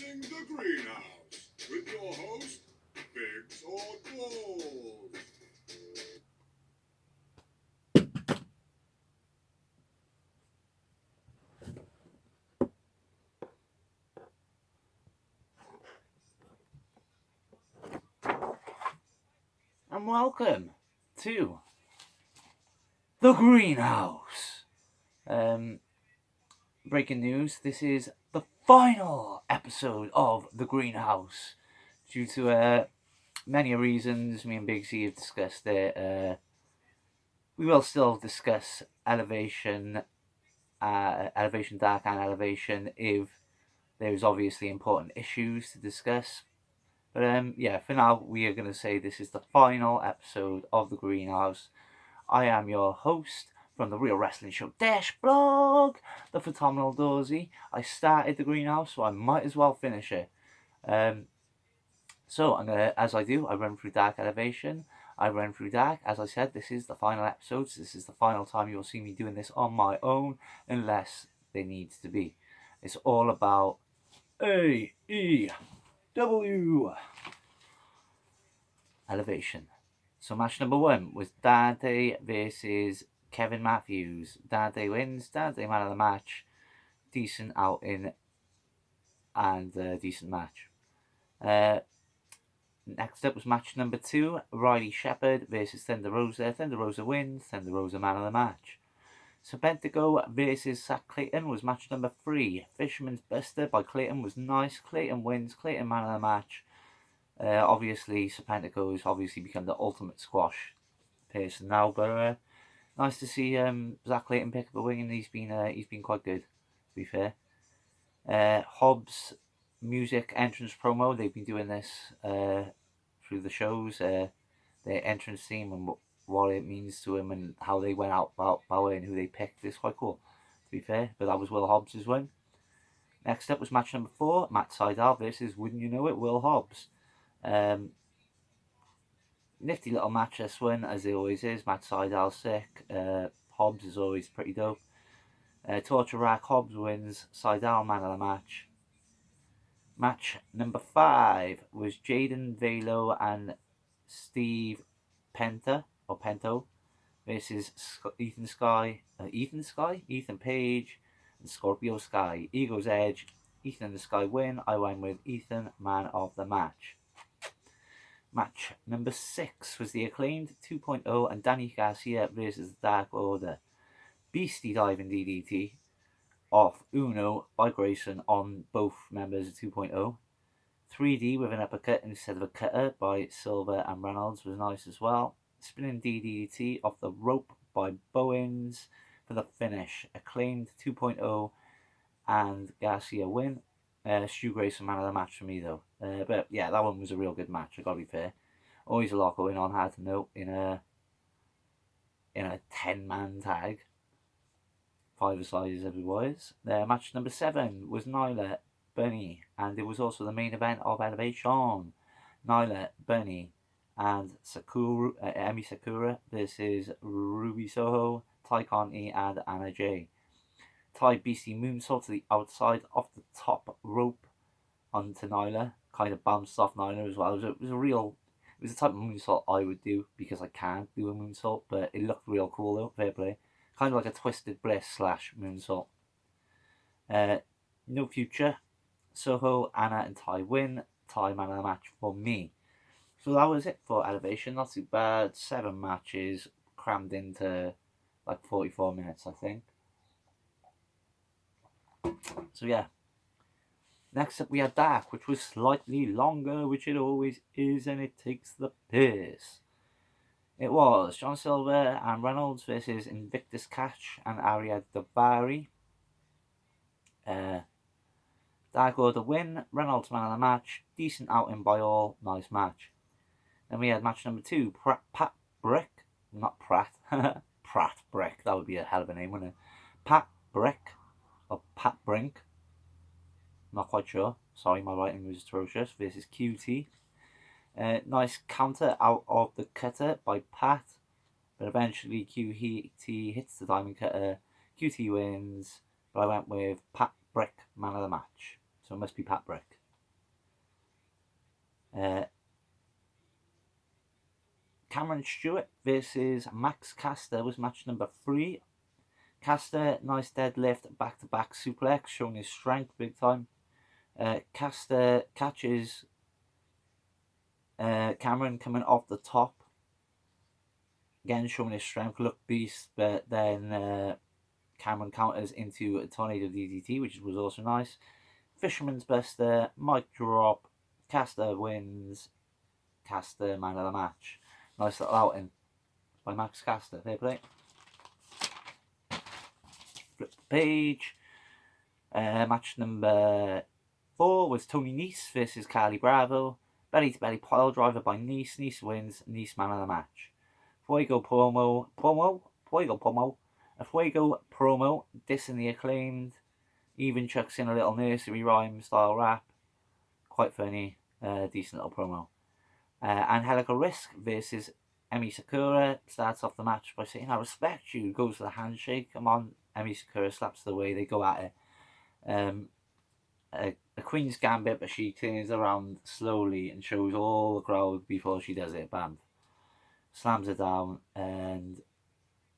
Introducing The Greenhouse with your host, Biggs or Balls. And welcome to The Greenhouse. Breaking news, this is the final episode of The Greenhouse. Due to many reasons, me and Big C have discussed it. We will still discuss Elevation, Elevation Dark and Elevation if there's obviously important issues to discuss. But yeah, for now, we are going to say this is the final episode of The Greenhouse. I am your host from the Real Wrestling Show Dash blog, the Phenomenal Dorsey. I started The Greenhouse, so I might as well finish it. So I'm gonna, as I do, I run through Dark Elevation. I run through Dark. As I said, this is the final episode. So this is the final time you'll see me doing this on my own, unless there needs to be. It's all about AEW Elevation. So match number 1 was Dante versus Kevin Matthews. Dante wins. Dante man of the match. Decent outing and decent match. Next up was match number 2. Riley Shepard versus Thunder Rosa. Thunder Rosa wins. Thunder Rosa man of the match. Serpentico versus Zach Clayton was match number 3. Fisherman's Buster by Clayton was nice. Clayton wins. Clayton man of the match. Obviously, Serpentico has obviously become the ultimate squash person now, but nice to see Zach Clayton pick up a wing, and he's been quite good, to be fair. Hobbs music entrance promo, they've been doing this through the shows, their entrance theme and what it means to him and how they went out about it and who they picked. It's quite cool, to be fair, but that was Will Hobbs' win. Next up was match number 4, Matt Sydal versus, wouldn't you know it, Will Hobbs. Nifty little match this one, as it always is. Matt Sydal's sick. Hobbs is always pretty dope. Torture Rack, Hobbs wins. Sydal man of the match. Match number 5 was Jaden Velo and Steve Penta or Pento versus Ethan Page and Scorpio Sky. Ego's Edge. Ethan and the Sky win. I went with Ethan, man of the match. Match number 6 was the Acclaimed 2.0 and Danny Garcia versus Dark Order. Beastie diving DDT off Uno by Grayson on both members of 2.0. 3D with an uppercut instead of a cutter by Silver and Reynolds was nice as well. Spinning DDT off the rope by Bowens for the finish. Acclaimed 2.0 and Garcia win. Stu Grayson man of the match for me though. But yeah, that one was a real good match, I gotta be fair. Always a lot going on, hard to note, in a 10-man tag. 5-a-side as it was. Match number 7 was Nyla, Bunny, and it was also the main event of Elevation. Nyla, Bunny, and Emi Sakura versus Ruby Soho, Ty Conti, and Anna Jay. Ty Beastie moonsault to the outside off the top rope onto Nyla. Kind of bounced off Nyla as well. It was the type of moonsault I would do because I can't do a moonsault, but it looked real cool though, fair play. Kind of like a Twisted Bliss / moonsault. No future. Soho, Anna, and Ty win. Ty man of the match for me. So that was it for Elevation. Not too bad. 7 matches crammed into like 44 minutes, I think. So yeah. Next up we had Dark, which was slightly longer, which it always is, and it takes the piss. It was John Silver and Reynolds versus Invictus Catch and Ariad Davari. Dark Order win, Reynolds man of the match, decent outing by all, nice match. Then we had match number 2, Pat Brick, not Pratt, Pratt Brick, that would be a hell of a name, wouldn't it? Pat Brick, or Pat Brink, not quite sure, sorry my writing was atrocious, versus QT. Nice counter out of the cutter by Pat, but eventually QT hits the diamond cutter, QT wins, but I went with Pat Brick, man of the match. So it must be Pat Brick. Uh, Cameron Stewart versus Max Caster was match number 3. Caster, nice deadlift, back-to-back suplex, showing his strength big time. Caster catches Cameron coming off the top. Again, showing his strength, look beast, but then Cameron counters into a tornado DDT, which was also nice. Fisherman's Buster, mic drop, Caster wins, Caster man of the match. Nice little outing by Max Caster. Fair play. Flip the page. Match number 4 was Tony Nese versus Carly Bravo. Belly to belly pile driver by Nese. Nese wins. Nese man of the match. Fuego promo. A Fuego promo dissing the Acclaimed. Even chucks in a little nursery rhyme style rap. Quite funny. Decent little promo. Angelica Risk versus Emi Sakura starts off the match by saying, "I respect you." Goes for the handshake. Come on. Emi Sakura slaps the way. They go at it. A Queen's Gambit, but she turns around slowly and shows all the crowd before she does it. Bam. Slams her down, and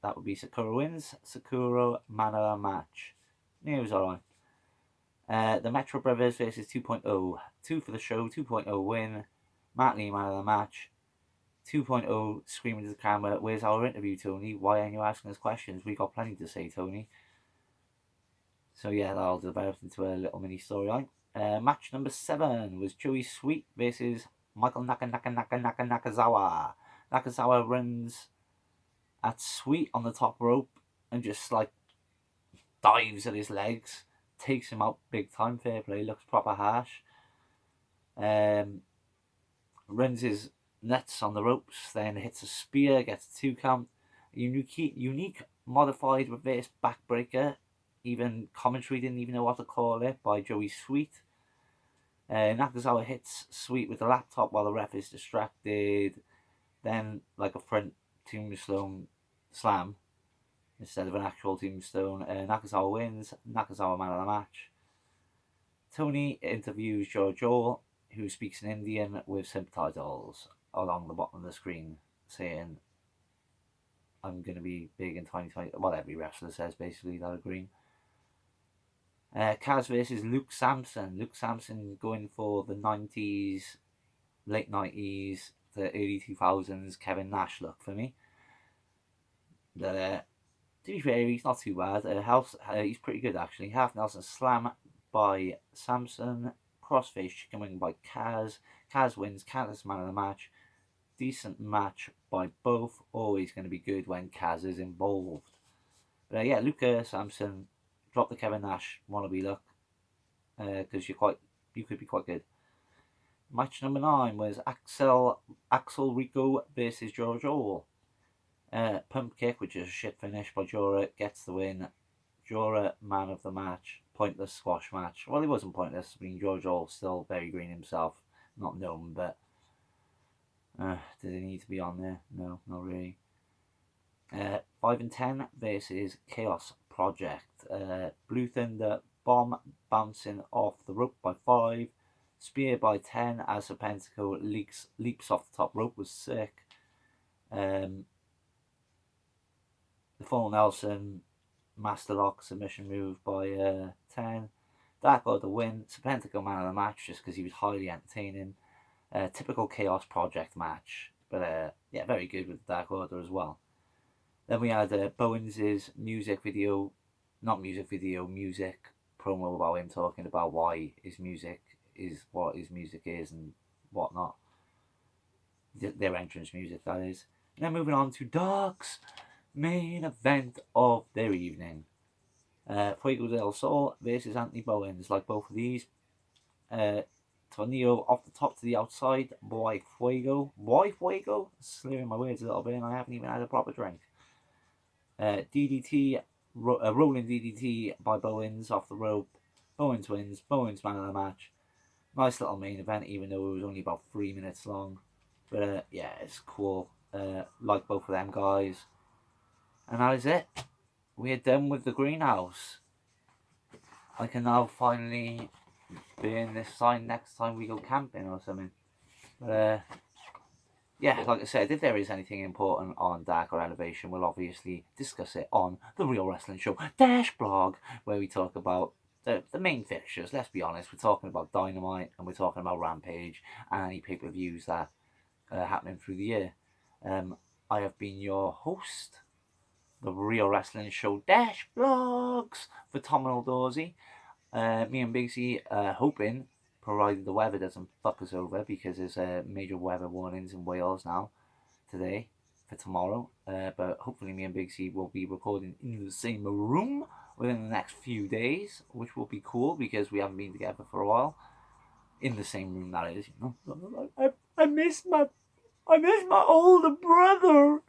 that would be Sakura wins. Sakura man of the match. Yeah, it was alright. The Metro Brothers versus 2.0. 2 for the show, 2.0 win. Matt Lee man of the match. 2.0 screaming to the camera, "Where's our interview, Tony? Why aren't you asking us questions? We got plenty to say, Tony." So yeah, that all developed into a little mini storyline. Match number 7 was Joey Sweet versus Michael Nakazawa. Nakazawa runs at Sweet on the top rope and just like dives at his legs, takes him out big time. Fair play, looks proper harsh. Runs his nuts on the ropes, then hits a spear, gets a 2 count. Unique modified reverse backbreaker. Even commentary didn't even know what to call it, by Joey Sweet. Nakazawa hits Sweet with the laptop while the ref is distracted. Then, like a front tombstone slam instead of an actual tombstone. Nakazawa wins. Nakazawa man of the match. Tony interviews Joel, who speaks in Indian with subtitles along the bottom of the screen, saying, "I'm going to be big in 2020. What every wrestler says, basically, that agreeing. Kaz versus Luke Sampson. Luke Sampson going for the 90s, late 90s, the early 2000s Kevin Nash look for me. To be fair, he's not too bad. He's pretty good, actually. Half Nelson slam by Sampson. Crossface chicken wing by Kaz. Kaz wins. Kaz is man of the match. Decent match by both. Always going to be good when Kaz is involved. But yeah, Luke Sampson, drop the Kevin Nash wannabe look, because you could be quite good. Match number 9 was Axel Rico versus Joel. Pump kick, which is a shit finish by Jora, gets the win. Jora man of the match. Pointless squash match. Well, he wasn't pointless. I mean, Joel still very green himself, not known, but did he need to be on there? No, not really. 5 and 10 versus Chaos Project. Blue Thunder bomb bouncing off the rope by 5. Spear by 10 as Serpentico leaps off the top rope was sick. The Full Nelson Master Lock submission move by 10. Dark Order win. Serpentico man of the match just because he was highly entertaining. Typical Chaos Project match. But yeah, very good with Dark Order as well. Then we had Bowens' music promo about him talking about why his music is what his music is and whatnot. Their entrance music, that is. And then moving on to Dark's main event of their evening. Fuego del Sol versus Anthony Bowens. Like both of these. Tornado off the top to the outside. Boy Fuego. Slurring my words a little bit and I haven't even had a proper drink. DDT, rolling DDT by Bowens off the rope. Bowens wins. Bowens man of the match. Nice little main event, even though it was only about 3 minutes long. But yeah, it's cool. Like both of them guys. And that is it. We're done with the greenhouse. I can now finally burn this sign next time we go camping or something. But yeah, like I said, if there is anything important on Dark or Elevation, we'll obviously discuss it on the Real Wrestling Show Dash blog, where we talk about the main fixtures. Let's be honest, we're talking about Dynamite and we're talking about Rampage and any pay-per-views that are happening through the year. I have been your host, the Real Wrestling Show Dash blogs for Tom and Dorsey. Me and Big C hoping, provided the weather doesn't fuck us over, because there's major weather warnings in Wales now, today, for tomorrow. But hopefully me and Big C will be recording in the same room within the next few days, which will be cool because we haven't been together for a while. In the same room, that is. You know, I miss my older brother.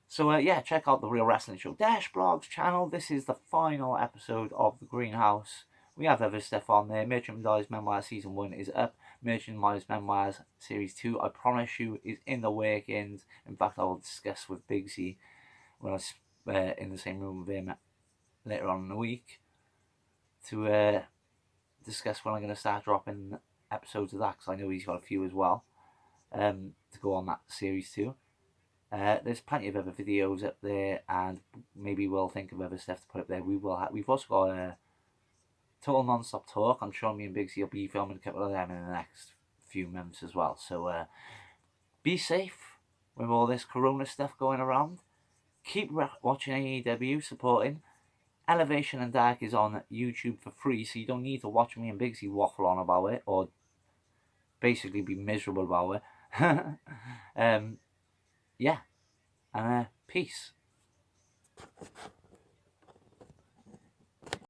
So yeah, check out the Real Wrestling Show Dash Blogs channel. This is the final episode of the Greenhouse. We have other stuff on there. Merchandise Memoirs Season 1 is up. Merchandise Memoirs Series 2, I promise you, is in the workings. In fact, I will discuss with Big C when I'm in the same room with him later on in the week to discuss when I'm going to start dropping episodes of that, because I know he's got a few as well to go on that Series 2. There's plenty of other videos up there, and maybe we'll think of other stuff to put up there. We've also got a Total Non-Stop Talk. I'm sure me and Big C will be filming a couple of them in the next few months as well. So be safe with all this Corona stuff going around. Keep watching AEW, supporting. Elevation and Dark is on YouTube for free, so you don't need to watch me and Big C waffle on about it or basically be miserable about it. Yeah, and peace.